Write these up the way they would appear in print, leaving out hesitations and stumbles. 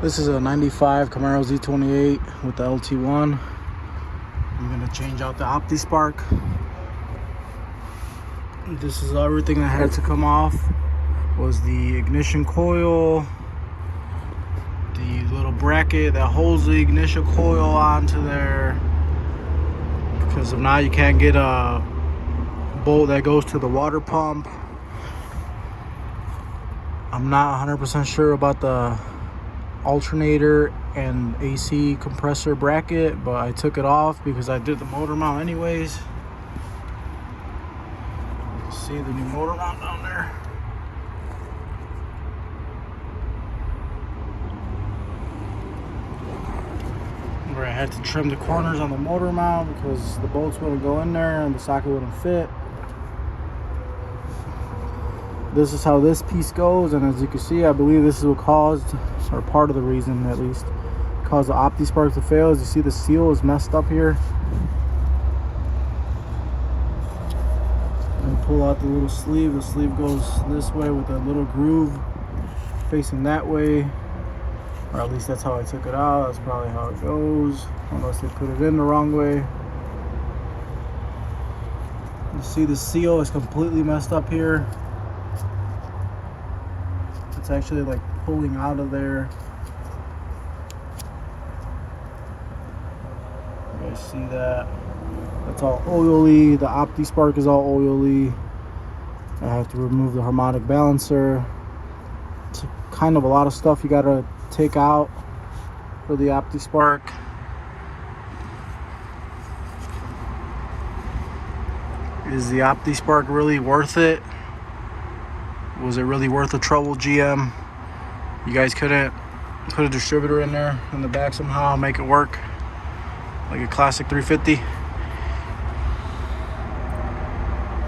This is a 95 Camaro Z28 with the LT1. I'm gonna change out the opti spark. This is everything that had to come off. Was the ignition coil, the little bracket that holds the ignition coil onto there. Because of now you can't get a bolt that goes to the water pump. I'm not 100% sure about the alternator and AC compressor bracket, but I took it off because I did the motor mount anyways. See the new motor mount down there. Where I had to trim the corners on the motor mount because the bolts wouldn't go in there and the socket wouldn't fit. This is how this piece goes, and as you can see, I believe this is what caused, or part of the reason at least, caused the opti spark to fail. As you see, the seal is messed up here. And pull out the little sleeve. The sleeve goes this way with a little groove facing that way, or at least that's how I took it out. That's probably how it goes, unless they put it in the wrong way. You see the seal is completely messed up here. It's actually like pulling out of there. You guys see that? That's all oily. The opti spark is all oily. I have to remove the harmonic balancer. It's kind of a lot of stuff you gotta take out for the opti spark. Is the opti spark really worth it? Was it really worth the trouble, GM? You guys couldn't put a distributor in there in the back somehow, make it work like a classic 350?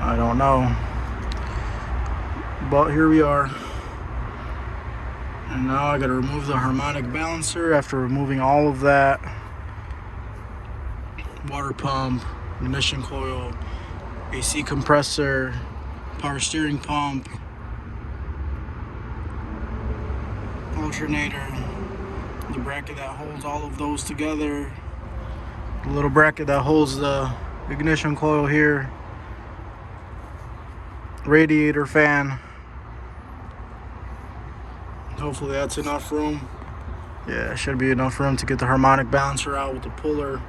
I don't know. But here we are. And now I gotta remove the harmonic balancer after removing all of that. Water pump, ignition coil, AC compressor, power steering pump, alternator, the bracket that holds all of those together, the little bracket that holds the ignition coil here, radiator fan. Hopefully that's enough room. Yeah, it should be enough room to get the harmonic balancer out with the puller.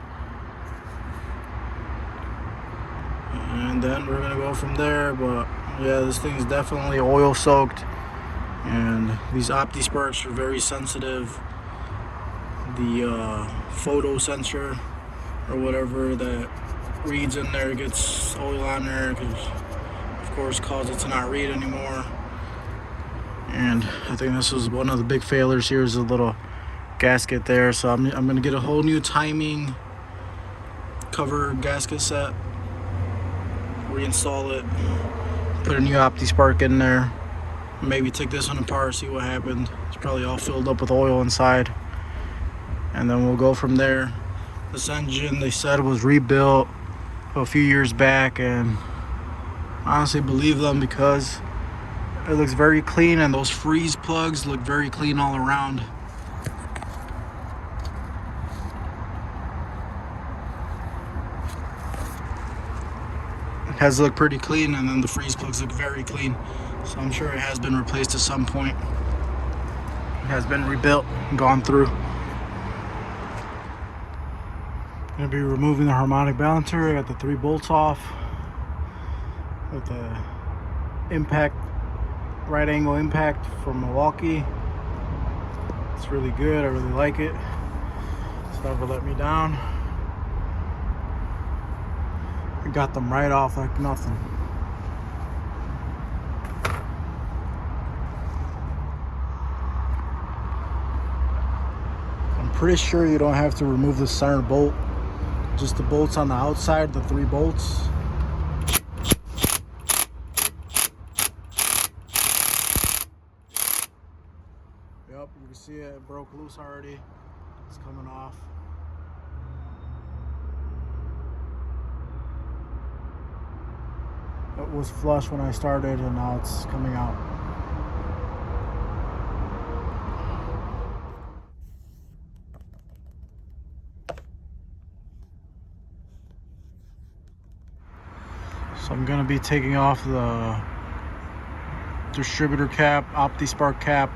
And then we're gonna go from there. But yeah, this thing is definitely oil soaked. And these opti sparks are very sensitive. The photo sensor or whatever that reads in there gets oil on there, because of course cause it to not read anymore. And I think this is one of the big failures here, is a little gasket there. So I'm gonna get a whole new timing cover gasket set, reinstall it, put a new opti spark in there. Maybe take this one apart, see what happened. It's probably all filled up with oil inside. And then we'll go from there. This engine, they said, was rebuilt a few years back, and I honestly believe them because it looks very clean, and those freeze plugs look very clean all around. It has looked pretty clean, and then the freeze plugs look very clean. So I'm sure it has been replaced at some point. It has been rebuilt and gone through. Gonna be removing the harmonic balancer. I got the 3 bolts off with the impact, right angle impact from Milwaukee. It's really good. I really like it. It's never let me down. I got them right off like nothing. Pretty sure you don't have to remove the center bolt, just the bolts on the outside, the 3 bolts. Yep, you can see it broke loose already. It's coming off. It was flush when I started, and now it's coming out. So I'm gonna be taking off the distributor cap, opti spark cap,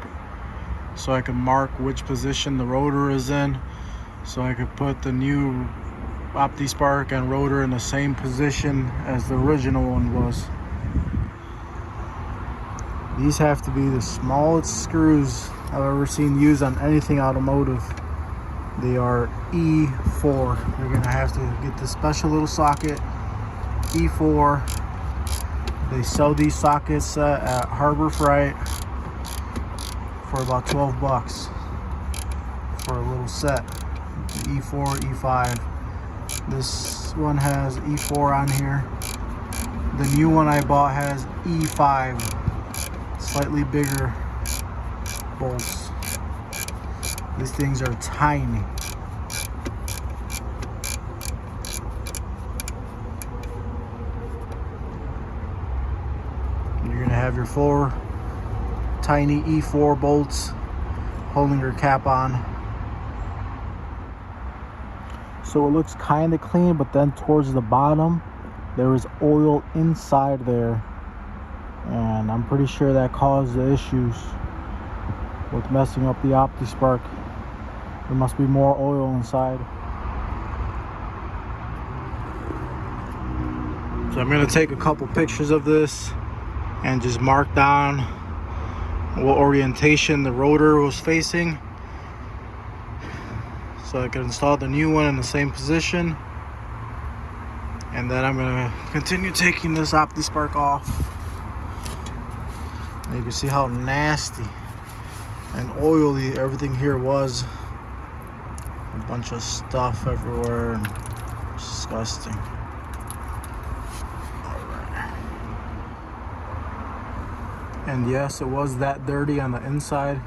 so I can mark which position the rotor is in, so I could put the new opti spark and rotor in the same position as the original one was. These have to be the smallest screws I've ever seen used on anything automotive. They are E4. You're gonna have to get this special little socket, E4. They sell these sockets at Harbor Freight for about 12 bucks for a little set. E4, E5. This one has E4 on here. The new one I bought has E5. Slightly bigger bolts. These things are tiny. You're gonna have your 4 tiny E4 bolts holding your cap on. So it looks kind of clean, but then towards the bottom there is oil inside there, and I'm pretty sure that caused the issues with messing up the opti spark. There must be more oil inside. So I'm gonna take a couple pictures of this and just mark down what orientation the rotor was facing, so I can install the new one in the same position. And then I'm gonna continue taking this opti spark off. And you can see how nasty and oily everything here was. A bunch of stuff everywhere and disgusting. Alright. And yes, it was that dirty on the inside.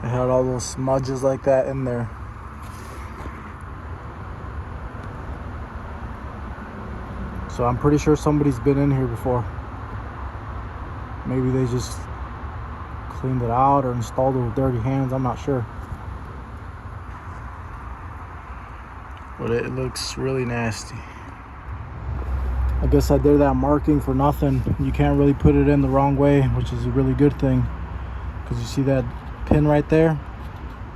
It had all those smudges like that in there. So I'm pretty sure somebody's been in here before. Maybe they just cleaned it out or installed it with dirty hands, I'm not sure. But it looks really nasty. I guess I did that marking for nothing. You can't really put it in the wrong way, which is a really good thing. Because you see that pin right there?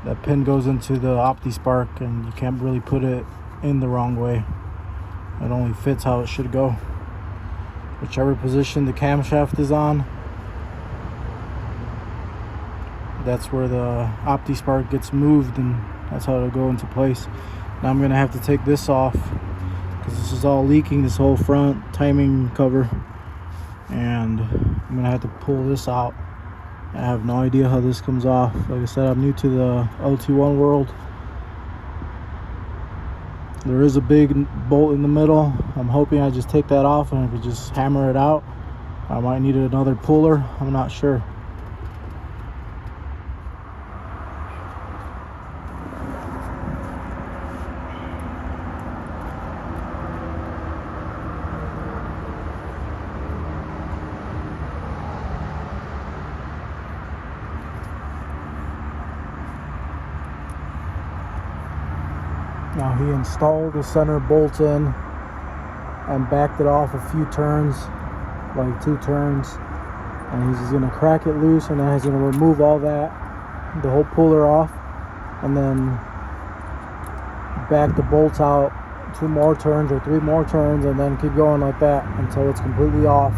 That pin goes into the opti spark, and you can't really put it in the wrong way. It only fits how it should go. Whichever position the camshaft is on, that's where the opti spark gets moved, and that's how it'll go into place. Now I'm gonna have to take this off because this is all leaking, this whole front timing cover, and I'm gonna have to pull this out. I have no idea how this comes off. Like I said, I'm new to the LT1 world. There is a big bolt in the middle. I'm hoping I just take that off and I could just hammer it out. I might need another puller, I'm not sure. Now he installed the center bolt in and backed it off a few turns, like 2 turns, and he's just gonna crack it loose, and then he's gonna remove all that, the whole puller off, and then back the bolts out 2 more turns or 3 more turns, and then keep going like that until it's completely off.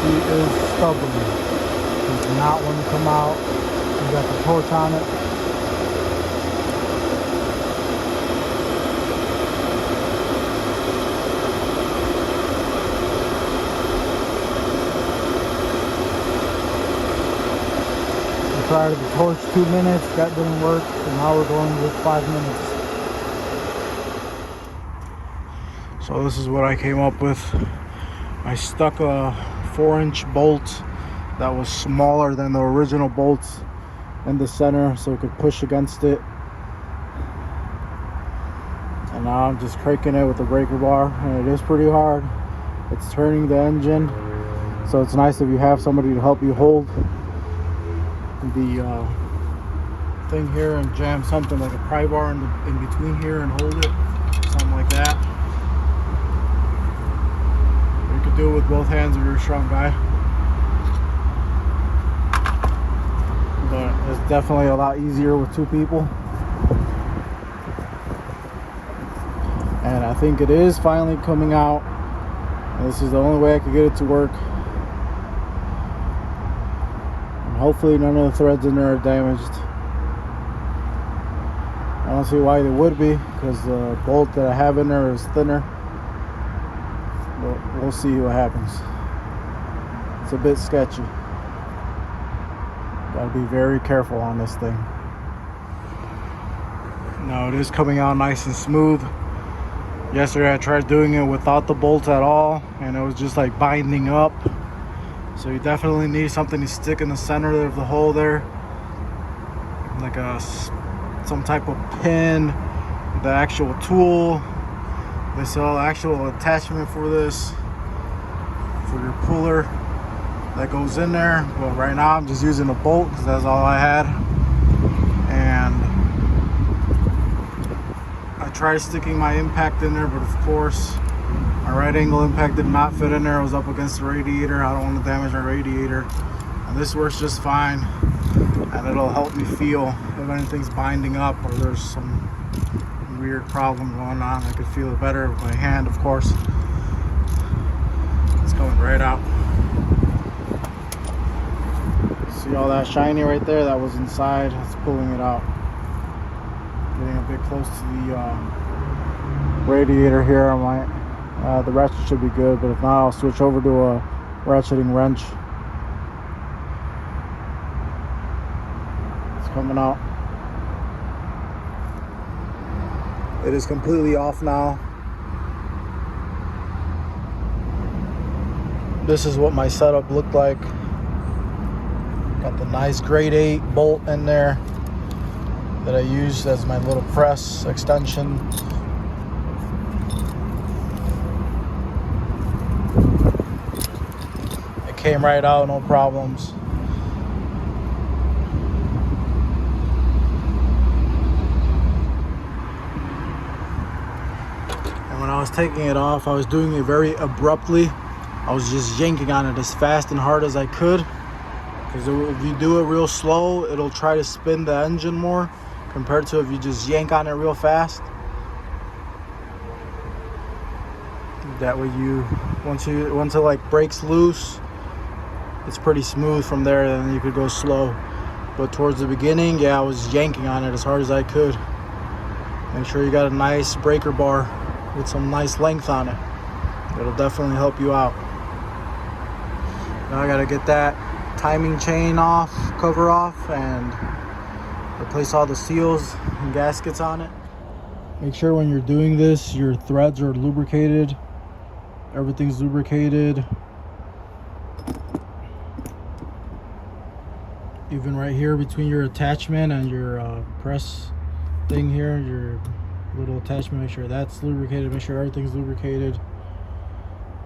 He is stubborn. He does not want to come out. You got the torch on it. We tried the torch 2 minutes, that didn't work, and now we're going with 5 minutes. So this is what I came up with. I stuck a 4-inch bolt that was smaller than the original bolts in the center so it could push against it, and now I'm just cranking it with the breaker bar, and it is pretty hard. It's turning the engine, so it's nice if you have somebody to help you hold the thing here and jam something like a pry bar in between here and hold it. like that. You could do it with both hands if you're a strong guy. But it's definitely a lot easier with two people. And I think it is finally coming out. This is the only way I could get it to work. And hopefully none of the threads in there are damaged. I don't see why they would be, because the bolt that I have in there is thinner. But we'll see what happens. It's a bit sketchy. Gotta be very careful on this thing. Now it is coming out nice and smooth. Yesterday I tried doing it without the bolts at all, and it was just like binding up. So you definitely need something to stick in the center of the hole there, like some type of pin, the actual tool. They sell actual attachment for this, for your puller that goes in there. But right now I'm just using a bolt because that's all I had. And I tried sticking my impact in there, but of course my right angle impact did not fit in there. It was up against the radiator. I don't want to damage my radiator. And this works just fine, and it'll help me feel if anything's binding up or there's some weird problem going on. I could feel it better with my hand, of course. It's coming right out. See all that shiny right there? That was inside. It's pulling it out. Getting a bit close to the radiator here. The ratchet should be good, but if not, I'll switch over to a ratcheting wrench. It's coming out. It is completely off now. This is what my setup looked like. Got the nice grade 8 bolt in there that I used as my little press extension. It came right out, no problems. And when I was taking it off, I was doing it very abruptly. I was just yanking on it as fast and hard as I could. Because if you do it real slow, it'll try to spin the engine more compared to if you just yank on it real fast. That way once it like breaks loose, it's pretty smooth from there, and you could go slow. But towards the beginning, yeah, I was yanking on it as hard as I could. Make sure you got a nice breaker bar with some nice length on it. It'll definitely help you out. Now I gotta get that timing chain cover off, and replace all the seals and gaskets on it. Make sure when you're doing this, your threads are lubricated. Everything's lubricated. Even right here between your attachment and your press thing here, your little attachment, make sure that's lubricated. Make sure everything's lubricated.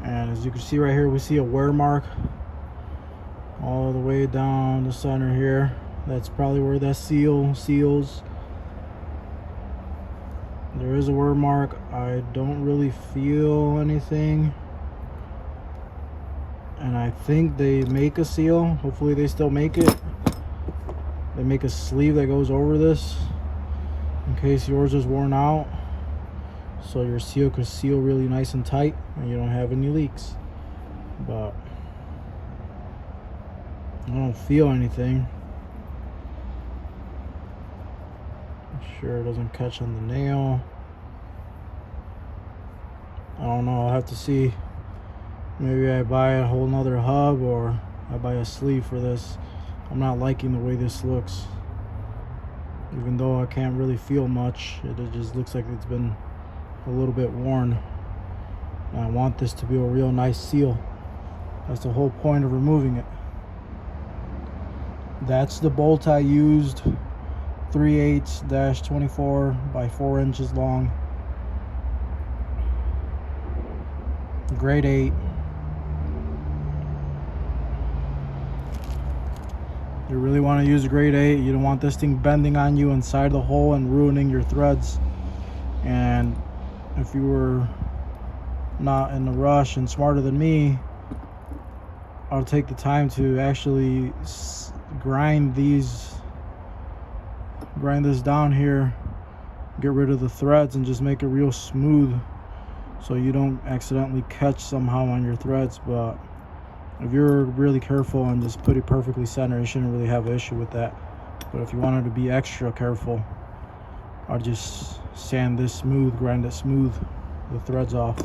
And as you can see right here, we see a wear mark all the way down the center here. That's probably where that seals. There is a wear mark. I don't really feel anything, and I think they make a seal. Hopefully they still make it. They make a sleeve that goes over this in case yours is worn out, so your seal could seal really nice and tight and you don't have any leaks. But I don't feel anything. Make sure it doesn't catch on the nail. I don't know, I'll have to see. Maybe I buy a whole nother hub, or I buy a sleeve for this. I'm not liking the way this looks. Even though I can't really feel much, it just looks like it's been a little bit worn. And I want this to be a real nice seal. That's the whole point of removing it. That's the bolt I used, 3/8-24 by 4 inches long, grade 8. You really want to use a grade 8. You don't want this thing bending on you inside the hole and ruining your threads. And if you were not in a rush and smarter than me, I'll take the time to actually grind this down here, get rid of the threads, and just make it real smooth so you don't accidentally catch somehow on your threads. But if you're really careful and just put it perfectly centered, you shouldn't really have an issue with that. But if you wanted to be extra careful, I'll just sand this smooth, grind it smooth, the threads off.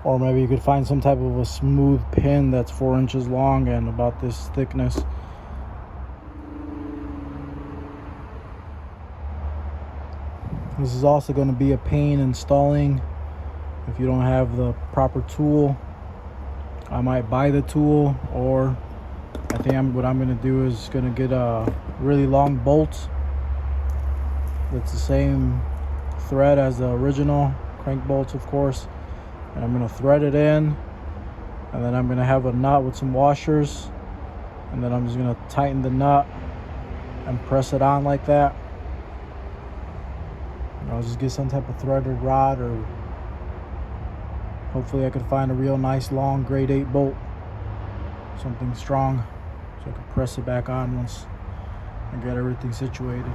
Or maybe you could find some type of a smooth pin that's 4 inches long and about this thickness. This is also going to be a pain installing if you don't have the proper tool. I might buy the tool, or I think what I'm going to do is going to get a really long bolt that's the same thread as the original crank bolts, of course, and I'm going to thread it in, and then I'm going to have a nut with some washers, and then I'm just going to tighten the nut and press it on like that. And I'll just get some type of threaded rod, or hopefully I could find a real nice long grade 8 bolt, something strong, so I can press it back on once I get everything situated.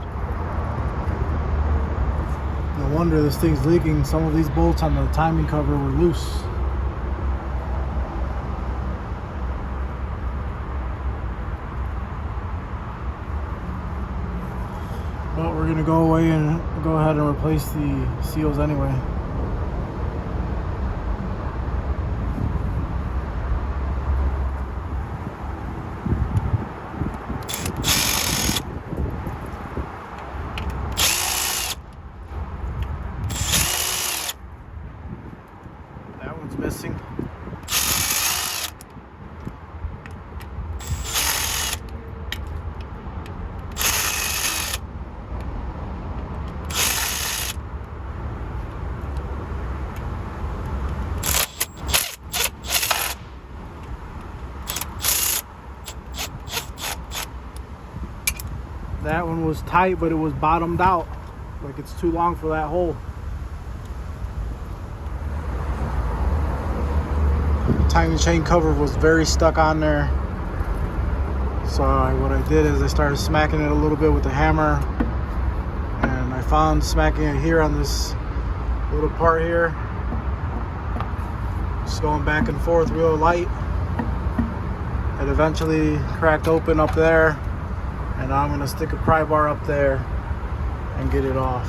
No wonder this thing's leaking. Some of these bolts on the timing cover were loose. But we're gonna go away and go ahead and replace the seals anyway. That one's missing. That one was tight, but it was bottomed out. Like it's too long for that hole. The timing chain cover was very stuck on there. So what I did is I started smacking it a little bit with the hammer. And I found smacking it here on this little part here. Just going back and forth real light. It eventually cracked open up there. And now I'm going to stick a pry bar up there and get it off.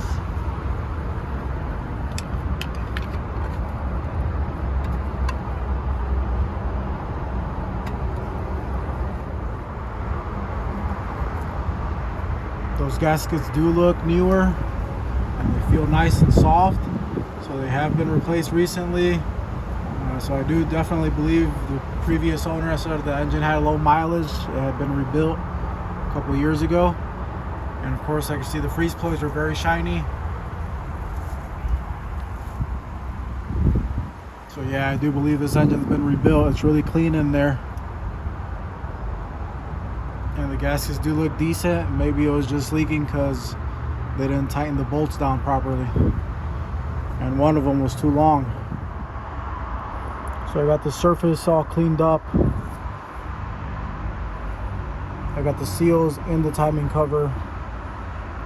Those gaskets do look newer and they feel nice and soft, so they have been replaced recently. So I do definitely believe the previous owner said the engine had low mileage. It had been rebuilt a couple of years ago, and of course I can see the freeze plugs are very shiny. So yeah, I do believe this engine's been rebuilt. It's really clean in there, and the gaskets do look decent. Maybe it was just leaking because they didn't tighten the bolts down properly, and one of them was too long. So I got the surface all cleaned up. I got the seals in the timing cover.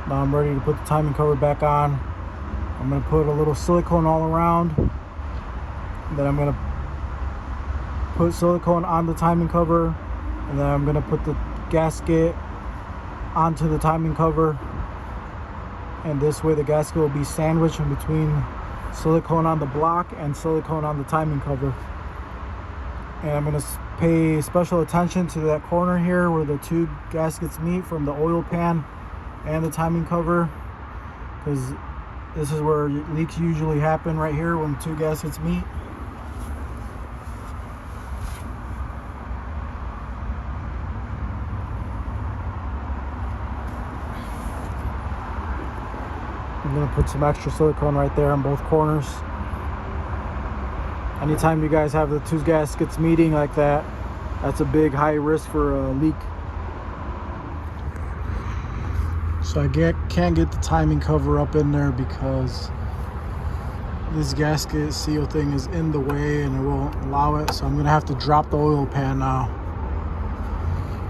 Now I'm ready to put the timing cover back on. I'm going to put a little silicone all around. Then I'm going to put silicone on the timing cover. And then I'm going to put the gasket onto the timing cover. And this way the gasket will be sandwiched in between silicone on the block and silicone on the timing cover. And I'm going to pay special attention to that corner here where the two gaskets meet from the oil pan and the timing cover, because this is where leaks usually happen, right here when two gaskets meet. I'm going to put some extra silicone right there on both corners. Anytime you guys have the two gaskets meeting like that, that's a big high risk for a leak. So I can't get the timing cover up in there because this gasket seal thing is in the way and it won't allow it, so I'm gonna have to drop the oil pan now.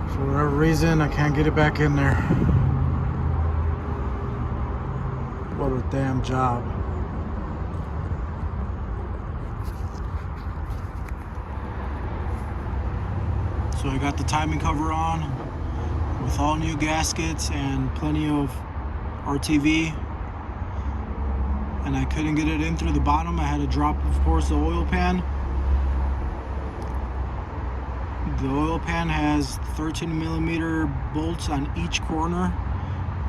For whatever reason, I can't get it back in there. What a damn job. So I got the timing cover on with all new gaskets and plenty of RTV, and I couldn't get it in through the bottom. I had to drop, of course, the oil pan. The oil pan has 13mm bolts on each corner,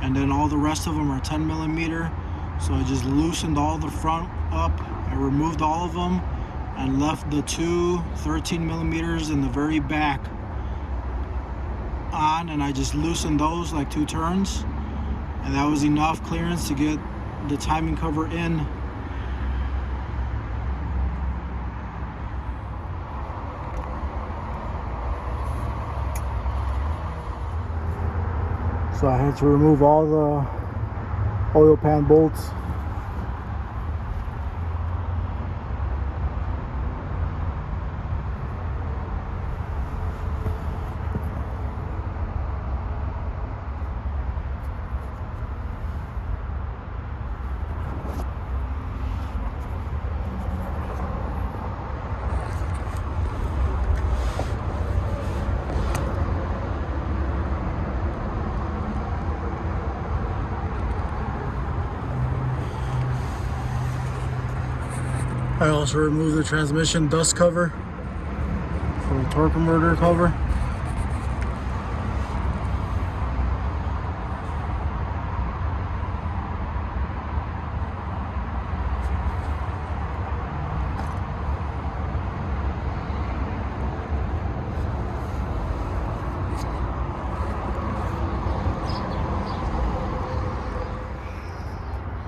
and then all the rest of them are 10mm. So I just loosened all the front up. I removed all of them and left the two 13mm in the very back on, and I just loosened those like 2 turns, and that was enough clearance to get the timing cover in. So I had to remove all the oil pan bolts. I also removed the transmission dust cover for the torque converter cover.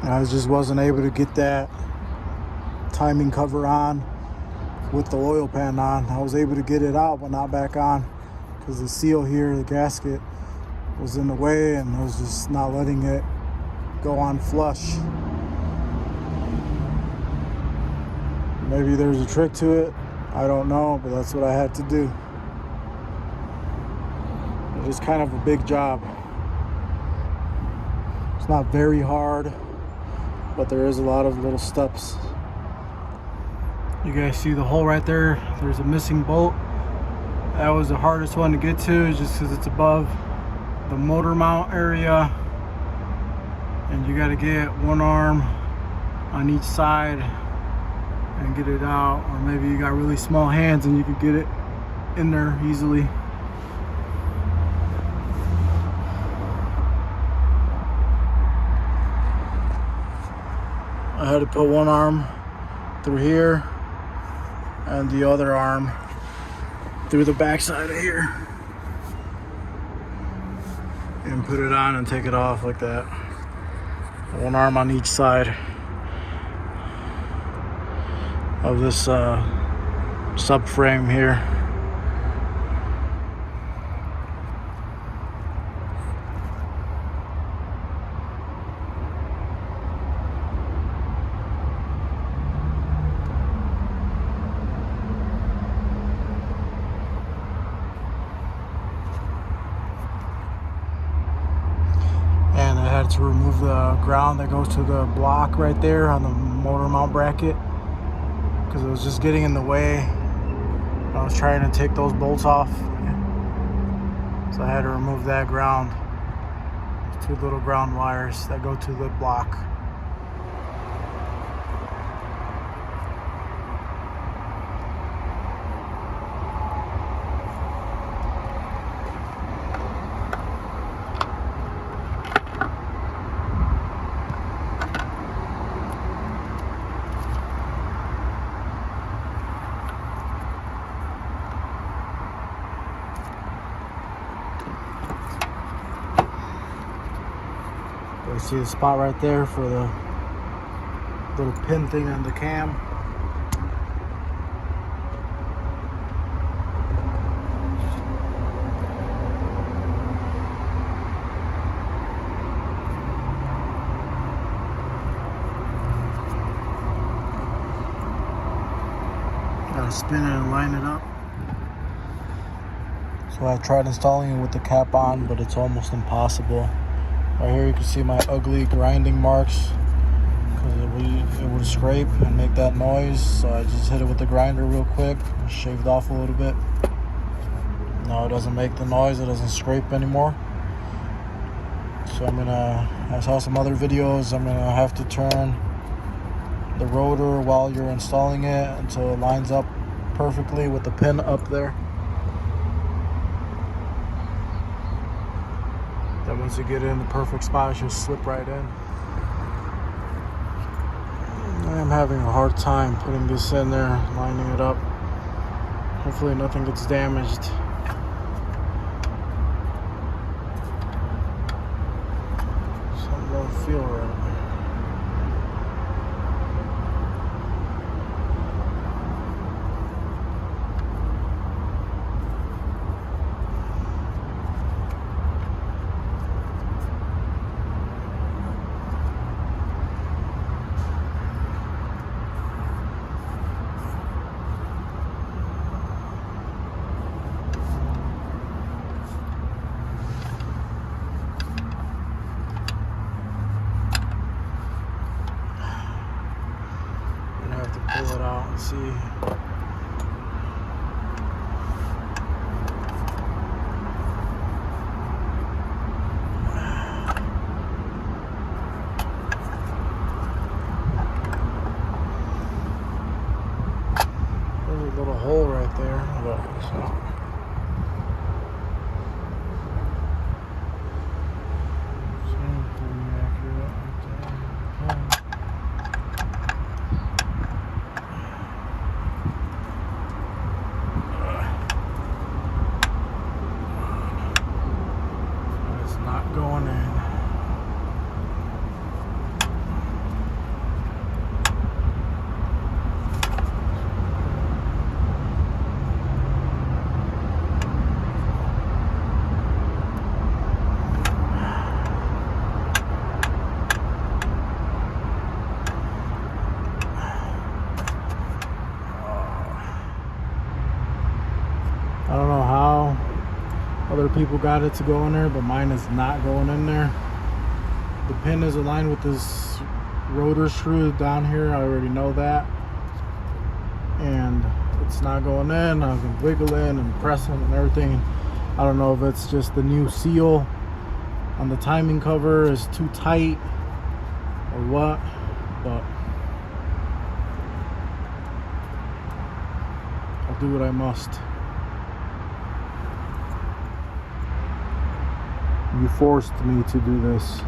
I just wasn't able to get that timing cover on with the oil pan on. I was able to get it out but not back on because the seal here, the gasket, was in the way and I was just not letting it go on flush. Maybe there's a trick to it, I don't know, but that's what I had to do. It was kind of a big job. It's not very hard, but there is a lot of little steps. You guys see the hole right there? There's a missing bolt. That was the hardest one to get to just because it's above the motor mount area. And you got to get one arm on each side and get it out. Or maybe you got really small hands and you could get it in there easily. I had to put one arm through here and the other arm through the back side of here and put it on and take it off like that. One arm on each side of this subframe here. To remove the ground that goes to the block right there on the motor mount bracket because it was just getting in the way. I was trying to take those bolts off, so I had to remove that ground. There's 2 little ground wires that go to the block. You see the spot right there for the little pin thing on the cam. spin it and line it up. So I tried installing it with the cap on, but it's almost impossible. Right here you can see my ugly grinding marks because it would scrape and make that noise. So I just hit it with the grinder real quick and shaved off a little bit. Now it doesn't make the noise, it doesn't scrape anymore. So I saw some other videos, I'm gonna have to turn the rotor while you're installing it until it lines up perfectly with the pin up there. Then once you get it in the perfect spot, it should slip right in. I am having a hard time putting this in there, lining it up. Hopefully nothing gets damaged. Something don't feel right. Pull it out and see. There's a little hole right there, but so. Going in. I don't know how other people got it to go in there, but mine is not going in there. The pin is aligned with this rotor screw down here. I already know that. And it's not going in. I've been wiggling and pressing and everything. I don't know if it's just the new seal on the timing cover is too tight or what, but I'll do what I must. You forced me to do this.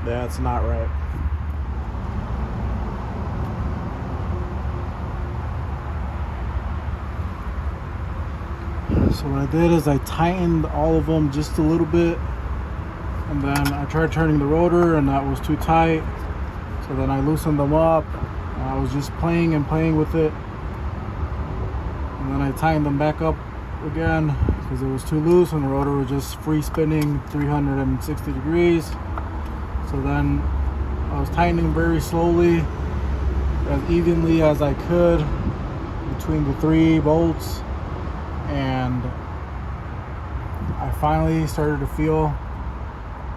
That's not right. So what I did is I tightened all of them just a little bit, and then I tried turning the rotor and that was too tight. So then I loosened them up and I was just playing with it, and then I tightened them back up again because it was too loose and the rotor was just free spinning 360 degrees. So then I was tightening very slowly, as evenly as I could between the 3 bolts, and I finally started to feel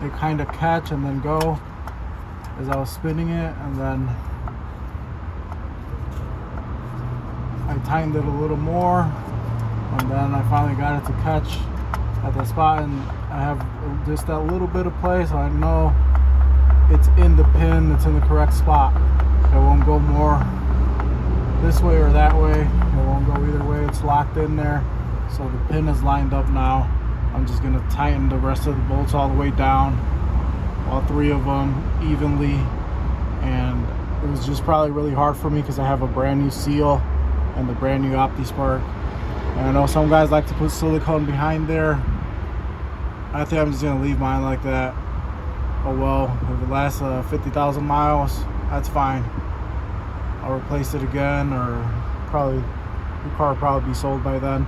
it kind of catch and then go as I was spinning it, and then I tightened it a little more, and then I finally got it to catch at the spot, and I have just that little bit of play, so I know it's in the pin, it's in the correct spot. It won't go more this way or that way. It won't go either way. It's locked in there. So the pin is lined up now. I'm just gonna tighten the rest of the bolts all the way down, all 3 of them evenly. And it was just probably really hard for me because I have a brand new seal and the brand new opti spark. And I know some guys like to put silicone behind there. I think I'm just gonna leave mine like that. Oh well, if it lasts 50,000 miles, that's fine. I'll replace it again, or probably the car will probably be sold by then.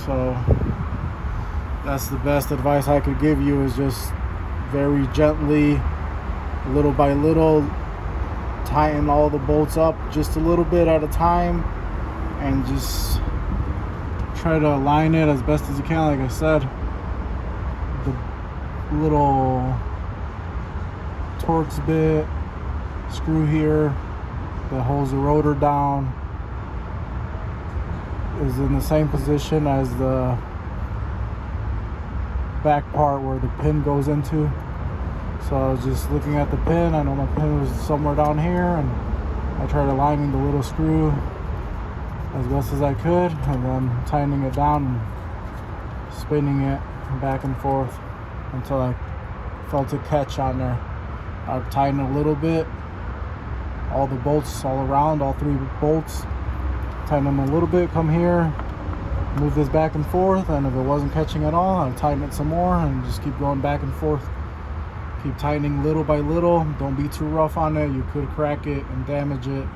So that's the best advice I could give you, is just very gently, little by little, tighten all the bolts up just a little bit at a time, and just try to align it as best as you can. Like I said, the little Torx bit screw here that holds the rotor down is in the same position as the back part where the pin goes into. So I was just looking at the pin. I know my pin was somewhere down here, and I tried aligning the little screw as best as I could, and then tightening it down and spinning it back and forth until I felt it catch on there. I'd tighten a little bit, all the bolts all around, all 3 bolts, tighten them a little bit, come here, move this back and forth, and if it wasn't catching at all, I'd tighten it some more and just keep going back and forth. Keep tightening little by little. Don't be too rough on it. You could crack it and damage it.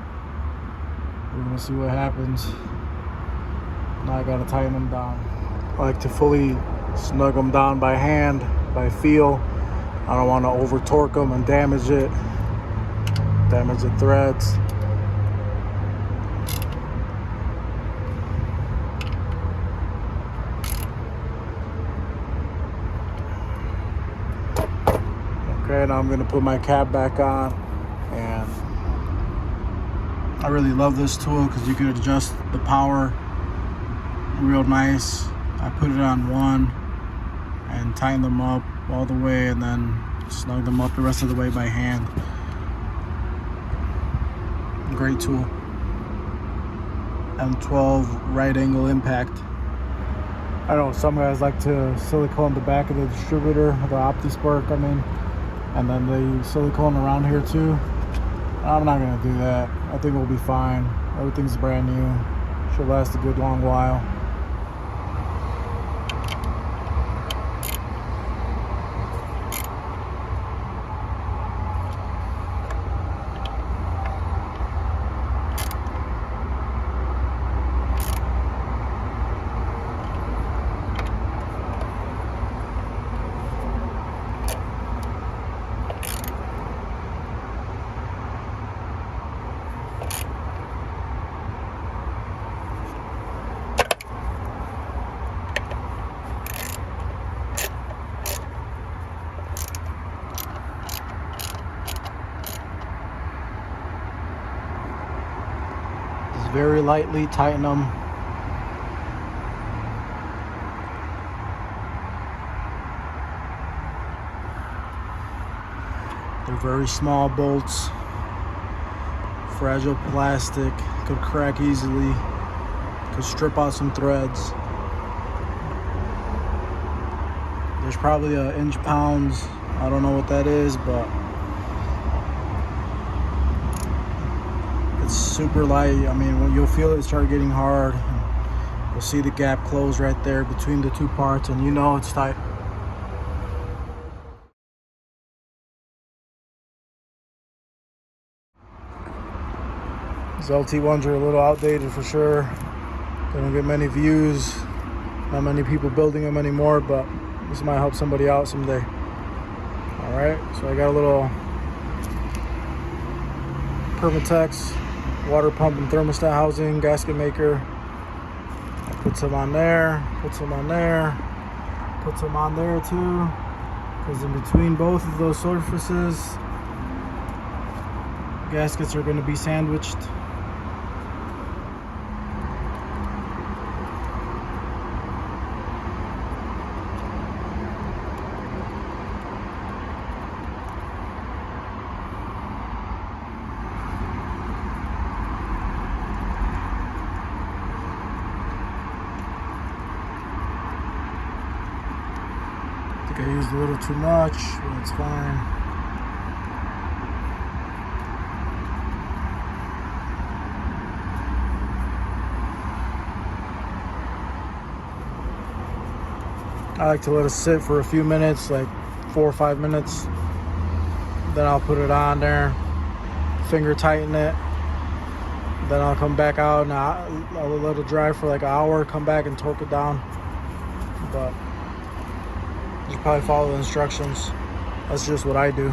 We're gonna see what happens. Now I gotta tighten them down. I like to fully snug them down by hand, by feel. I don't want to over torque them and damage it, damage the threads. Okay, now I'm gonna put my cap back on, and I really love this tool because you can adjust the power real nice. I put it on 1 and tighten them up all the way, and then snug them up the rest of the way by hand. Great tool. M12 right angle impact. I know some guys like to silicone the back of the distributor, the opti spark, and then they silicone around here too. I'm not gonna do that. I think we'll be fine. Everything's brand new. Should last a good long while. Very lightly tighten them. They're very small bolts, fragile plastic, could crack easily, could strip out some threads. There's probably a inch-pounds, I don't know what that is, but super light. When you'll feel it start getting hard, you'll see the gap close right there between the 2 parts, and you know it's tight. These LT1s are a little outdated for sure. They don't get many views, not many people building them anymore, but this might help somebody out someday. Alright, so I got a little Permatex water pump and thermostat housing, gasket maker. I put some on there, put some on there, put some on there too, because in between both of those surfaces, gaskets are going to be sandwiched. I used a little too much, but it's fine. I like to let it sit for a few minutes, like 4 or 5 minutes. Then I'll put it on there. finger tighten it. Then I'll come back out and I'll let it dry for like an hour, come back and torque it down. But you probably follow the instructions. That's just what I do.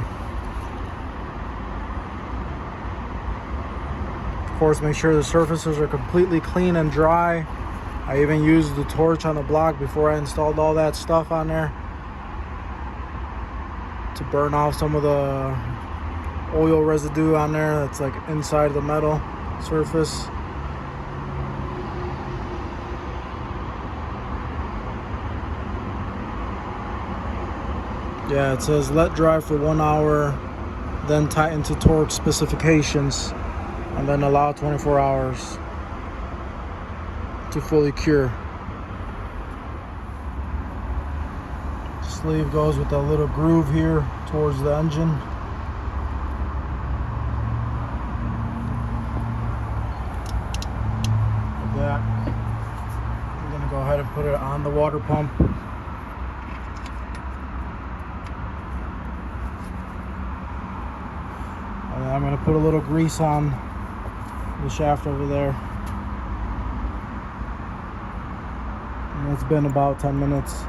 Of course, make sure the surfaces are completely clean and dry. I even used the torch on the block before I installed all that stuff on there to burn off some of the oil residue on there that's like inside the metal surface. Yeah, it says let dry for 1 hour, then tighten to torque specifications, and then allow 24 hours to fully cure. Sleeve goes with a little groove here towards the engine. Like that. I'm gonna go ahead and put it on the water pump. And then I'm gonna put a little grease on the shaft over there. And it's been about 10 minutes.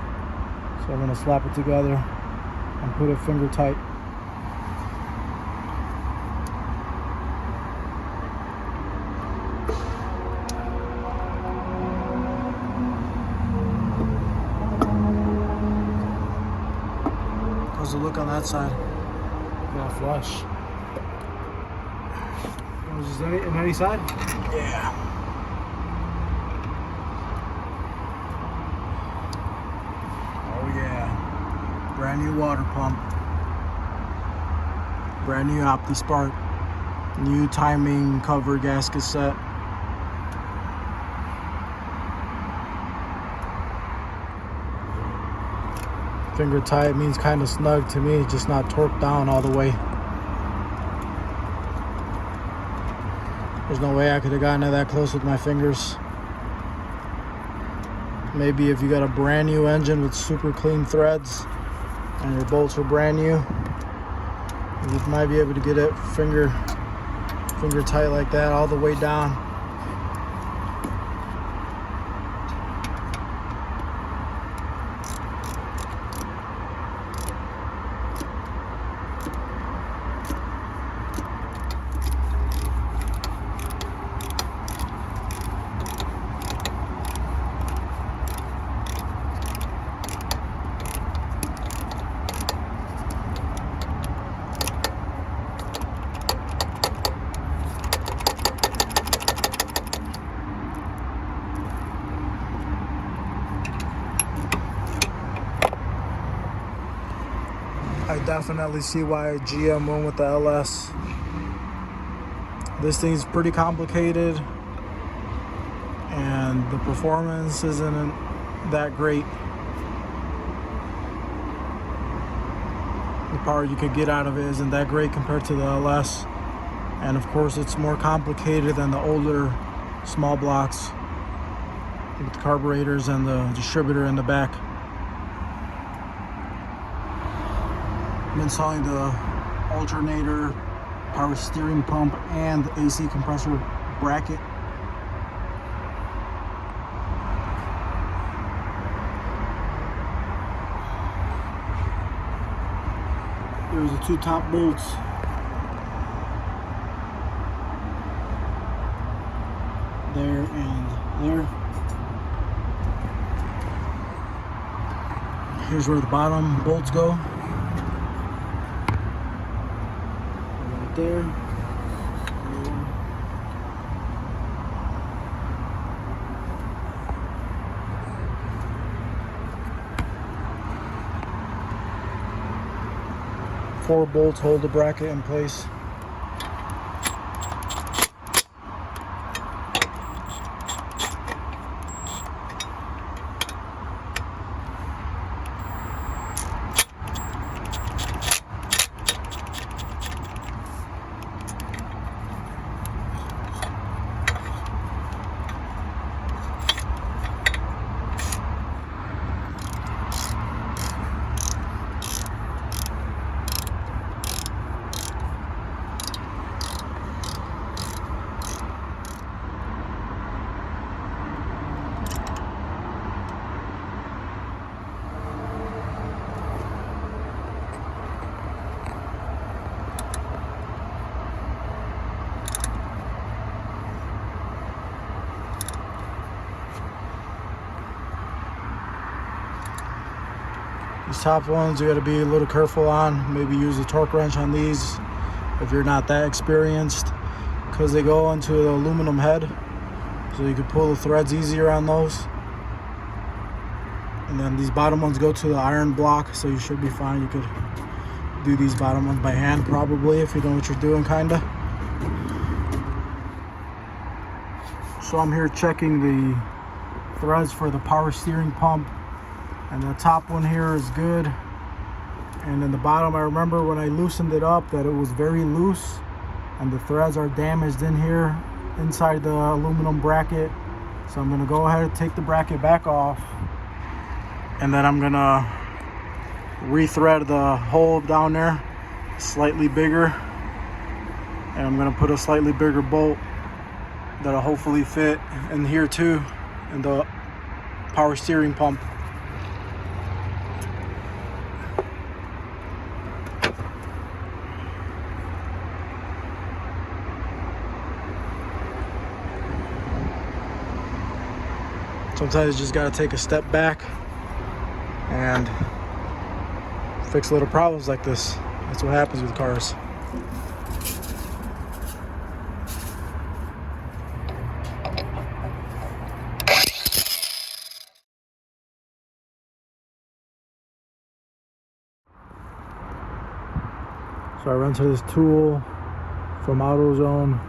So I'm going to slap it together and put it finger tight. How's the look on that side? Yeah, flush. Is this in any side? Yeah. Brand new water pump, brand new opti spark, new timing cover gasket set. Finger tight means kind of snug to me, just not torqued down all the way. There's no way I could have gotten it that close with my fingers. Maybe if you got a brand new engine with super clean threads and your bolts are brand new, you might be able to get it finger tight like that all the way down. I definitely see why GM went with the LS. This thing's pretty complicated and the performance isn't that great. The power you could get out of it isn't that great compared to the LS. And of course it's more complicated than the older small blocks with the carburetors and the distributor in the back. I'm installing the alternator, power steering pump, and the AC compressor bracket. There's the two top bolts. There and there. Here's where the bottom bolts go. Right there. Four bolts hold the bracket in place. These top ones you got to be a little careful on. Maybe use a torque wrench on these if you're not that experienced, because they go into the aluminum head, so you can pull the threads easier on those. And then these bottom ones go to the iron block, so you should be fine. You could do these bottom ones by hand probably if you know what you're doing, kinda. So I'm here checking the threads for the power steering pump, and the top one here is good. And then the bottom, I remember when I loosened it up that it was very loose and the threads are damaged in here inside the aluminum bracket. So I'm gonna go ahead and take the bracket back off, and then I'm gonna rethread the hole down there slightly bigger, and I'm gonna put a slightly bigger bolt that'll hopefully fit in here too, in the power steering pump. Sometimes you just gotta take a step back and fix little problems like this. That's what happens with cars. So I rented this tool from AutoZone.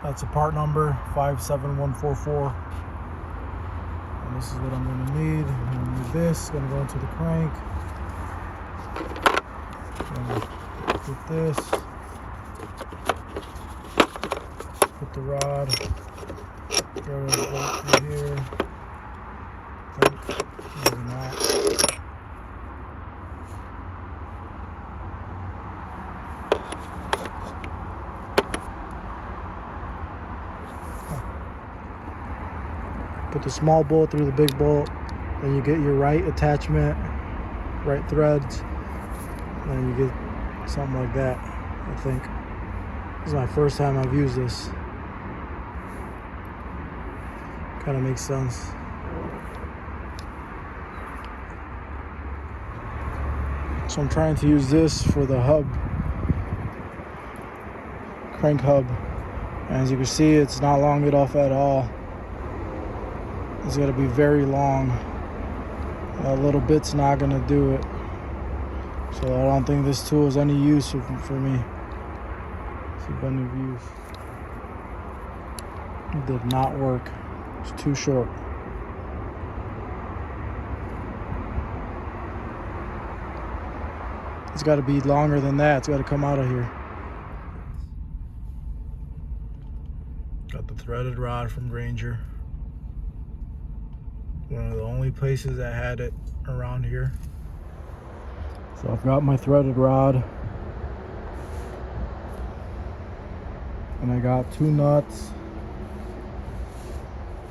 That's a part number 57144. And this is what I'm going to need. I'm going to need this. Going to go into the crank. Put this. Put the rod. Throw the bolt through here. Maybe not. Put the small bolt through the big bolt, then you get your right attachment, right threads, and then you get something like that, I think. This is my first time I've used this. Kind of makes sense. So I'm trying to use this for the hub, crank hub. And as you can see, it's not long enough at all. It's got to be very long. That little bit's not going to do it. So I don't think this tool is any use for me. It's a bunch of use. It did not work. It's too short. It's got to be longer than that. It's got to come out of here. Got the threaded rod from Granger. One of the only places that had it around here. So I've got my threaded rod, and I got 2 nuts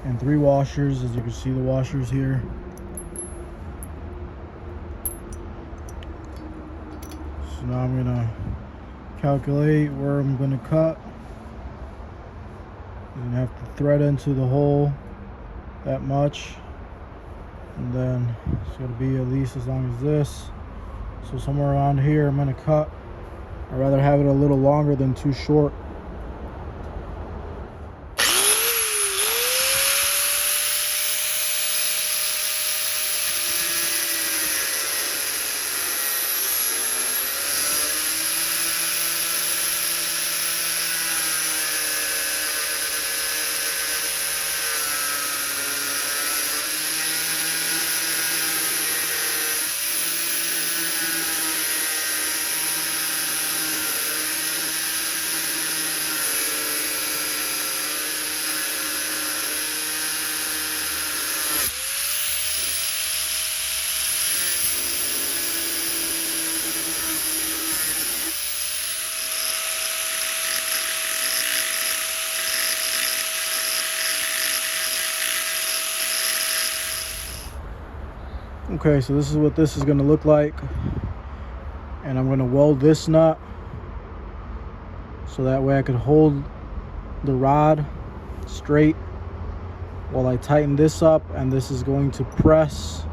and 3 washers. As you can see, the washers here. So now I'm gonna calculate where I'm gonna cut. I'm gonna have to thread into the hole that much. And then it's going to be at least as long as this. So somewhere around here I'm going to cut. I'd rather have it a little longer than too short. Okay, so this is what this is going to look like, and I'm going to weld this nut so that way I can hold the rod straight while I tighten this up, and this is going to press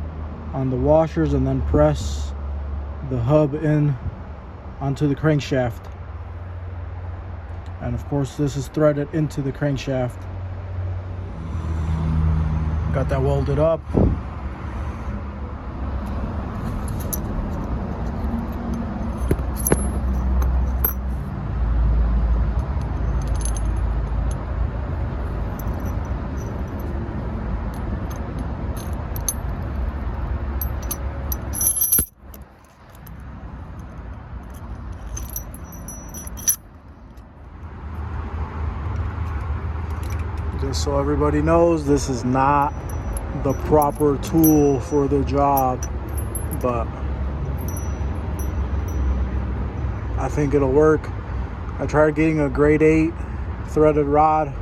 on the washers and then press the hub in onto the crankshaft. And of course this is threaded into the crankshaft. Got that welded up. Just so everybody knows, this is not the proper tool for the job, but I think it'll work. I tried getting a grade 8 threaded rod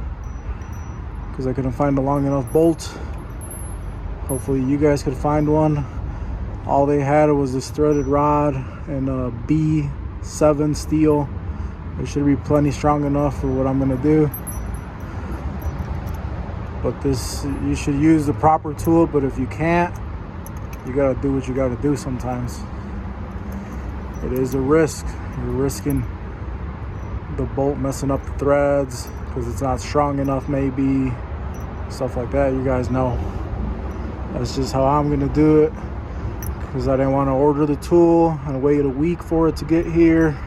because I couldn't find a long enough bolt. Hopefully you guys could find one. All they had was this threaded rod and a B7 steel. It should be plenty strong enough for what I'm gonna do. But this, you should use the proper tool, but if you can't, you gotta do what you gotta do sometimes. It is a risk. You're risking the bolt messing up the threads because it's not strong enough, maybe, stuff like that. You guys know. That's just how I'm gonna do it because I didn't want to order the tool and wait a week for it to get here.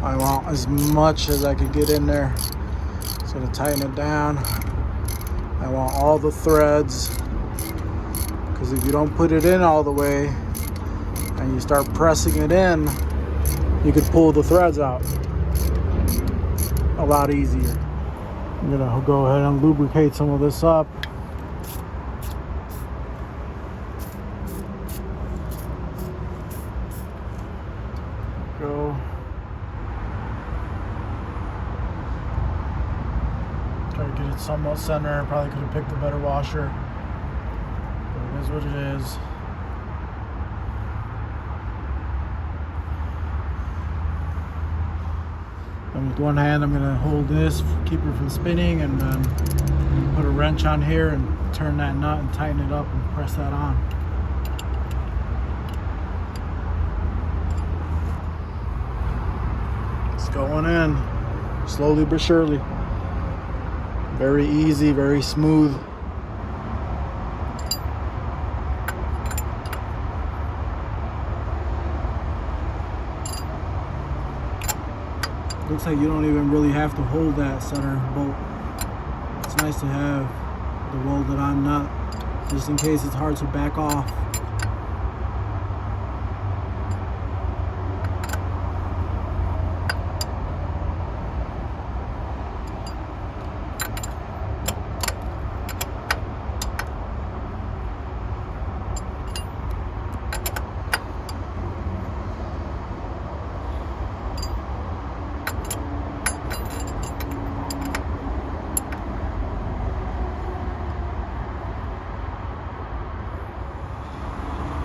I want as much as I could get in there. So to tighten it down, I want all the threads, because if you don't put it in all the way and you start pressing it in, you could pull the threads out a lot easier. I'm gonna go ahead and lubricate some of this up. Go. Try to get it somewhat center. Probably could have picked a better washer. But it is what it is. And with one hand, I'm going to hold this, keep it from spinning, and then put a wrench on here and turn that nut and tighten it up and press that on. It's going in, slowly but surely. Very easy, very smooth. Looks like you don't even really have to hold that center bolt. It's nice to have the welded on nut just in case it's hard to back off.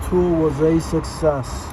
Tool was a success.